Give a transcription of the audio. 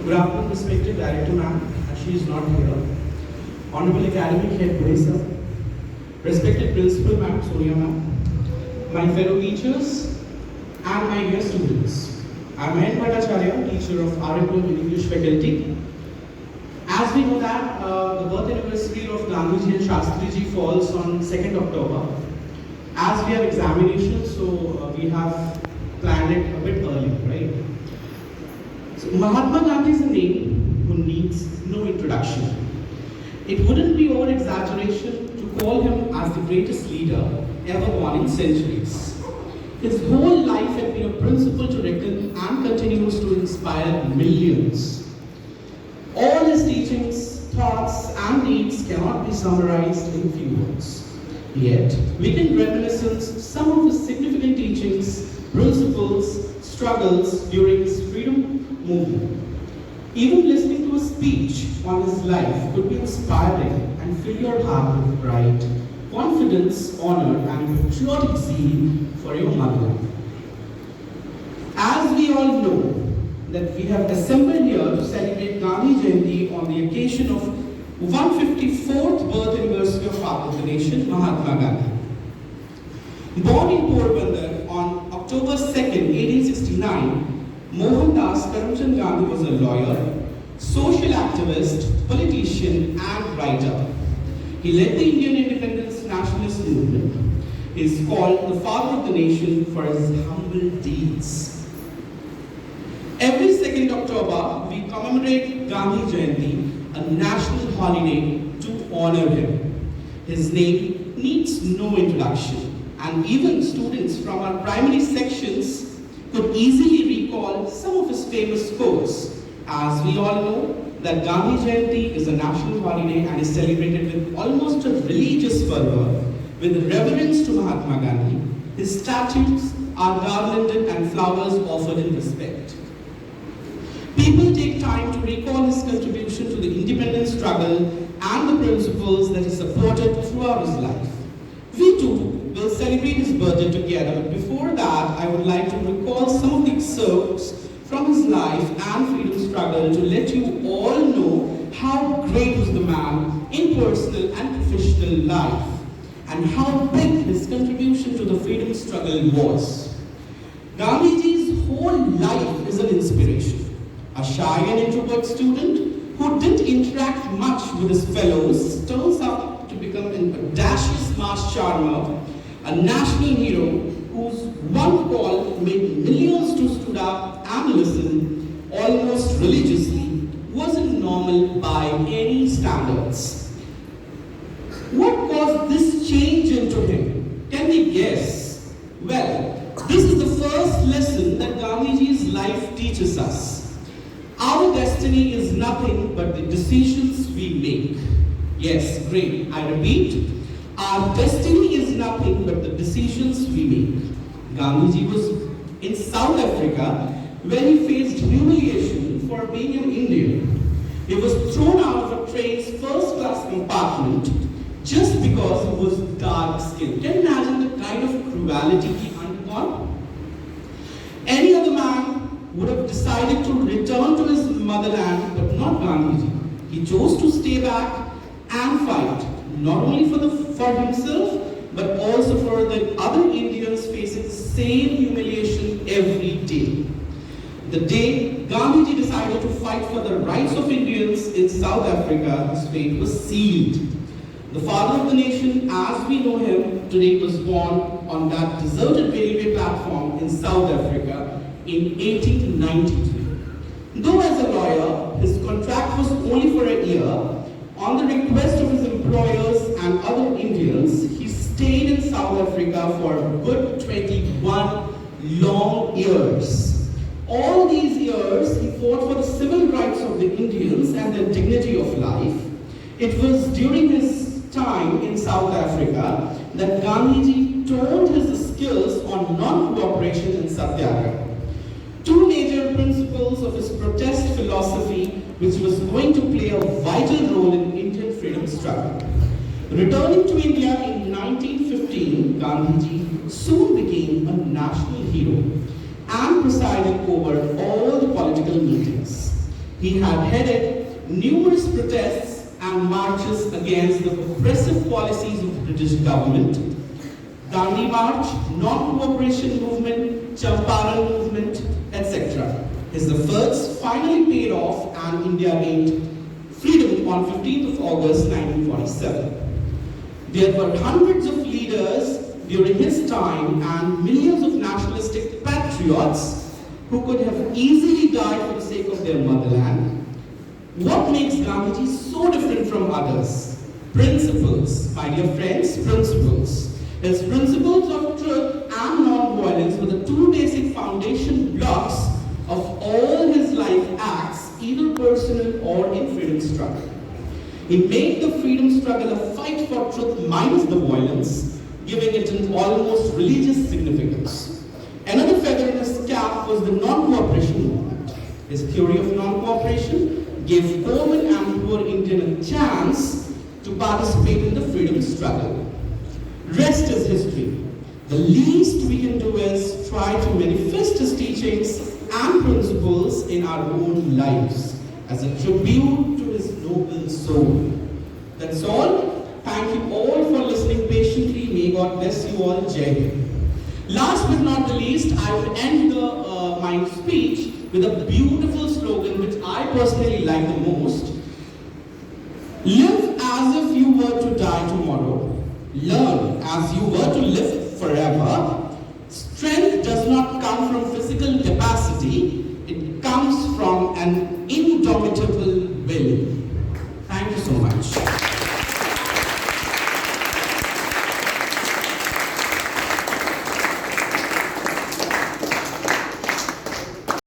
Good afternoon, respected Director Ma'am, as she is not here. Honorable Academic Head Sir, respected Principal Ma'am, Sonia Ma'am, my fellow teachers, and my dear students. I am N. Bhattacharya, teacher of RFM in English faculty. As we know that the birth anniversary of Gandhiji and Shastriji falls on 2nd October. As we have examinations, so we have planned it a bit early, right? So Mahatma Gandhi is a name who needs no introduction. It wouldn't be over exaggeration to call him as the greatest leader ever born in centuries. His whole life had been a principle to reckon and continues to inspire millions. All his teachings, thoughts, and deeds cannot be summarized in few words. Yet, we can reminisce some of his significant teachings, principles, struggles during his freedom movement. Even listening to a speech on his life could be inspiring and fill your heart with pride, confidence, honor, and patriotic zeal for your motherland. As we all know, that we have assembled here to celebrate Gandhi Jayanti on the occasion of 154th birth anniversary of Father of the Nation, Mahatma Gandhi. Born in Porbandar on October 2nd, 1869, Mohandas Karamchand Gandhi was a lawyer, social activist, politician, and writer. He led the Indian independence nationalist movement. He is called the Father of the Nation for his humble deeds. Every 2nd October, we commemorate Gandhi Jayanti, a national holiday to honor him. His name needs no introduction, and even students from our primary sections could easily recall some of his famous quotes. As we all know, that Gandhi Jayanti is a national holiday and is celebrated with almost a religious fervor, with reverence to Mahatma Gandhi. His statues are garlanded and flowers offered in respect. People take time to recall his contribution to the independence struggle and the principles that he supported throughout his life. We too will celebrate his birthday together, but before that, I would like to recall some of the excerpts from his life and freedom struggle to let you all know how great was the man in personal and professional life, and how big his contribution to the freedom struggle was. Gandhiji's whole life is an inspiration. A shy and introvert student who didn't interact much with his fellows turns out to become an audacious mass charmer, a national hero whose one call made millions to stood up and listen almost religiously wasn't normal by any standards. What caused this change into him? Can we guess? Well, this is the first lesson that Gandhiji's life teaches us. Our destiny is nothing but the decisions we make. Yes, great. I repeat, our destiny is nothing but the decisions we make. Gandhiji was in South Africa where he faced humiliation for being an Indian. He was thrown out of a train's first-class compartment just because he was dark-skinned. Can you imagine the kind of cruelty he undergone? Any other man would have decided to return to his motherland, but not Gandhiji. He chose to stay back and fight, not only for himself, but also for the other Indians facing the same humiliation every day. The day Gandhiji decided to fight for the rights of Indians in South Africa, his fate was sealed. The father of the nation, as we know him today, was born on that deserted railway platform in South Africa in 1893. Though as a lawyer, his contract was only for a year, on the request of his employers and other Indians, he stayed in South Africa for a good 21 long years. All these years, he fought for the civil rights of the Indians and their dignity of life. It was during his time in South Africa that Gandhiji toned his skills on non-cooperation and satyagraha. Two major principles of his protest philosophy, which was going to play a vital role in Indian freedom struggle. Returning to India in 1915, Gandhiji soon became a national hero and presided over all the political meetings. He had headed numerous protests and marches against the oppressive policies of the British government. Gandhi March, Non-Cooperation Movement, Champaran Movement, etc. His efforts finally paid off and India gained freedom on 15th of August 1947. There were hundreds of leaders during his time and millions of nationalistic patriots who could have easily died for the sake of their motherland. What makes Gandhiji so different from others? Principles, my dear friends, principles. His principles of truth and non-violence were the two basic foundation blocks of all his life acts, either personal or in freedom struggle. He made the freedom struggle a fight for truth minus the violence, giving it an almost religious significance. Another feather in his cap was the non-cooperation movement. His theory of non-cooperation gave common and poor Indian a chance to participate in the freedom struggle. Rest is history. The least we can do is try to manifest his teachings and principles in our own lives as a tribute to his noble soul. That's all. Thank you all for listening patiently. May God bless you all. Jai Hind. Last but not the least, I will end my speech with a beautiful slogan which I personally like the most. Live as if you were to die tomorrow. Learn as you were to live forever. Strength does not come from physical capacity. It comes from an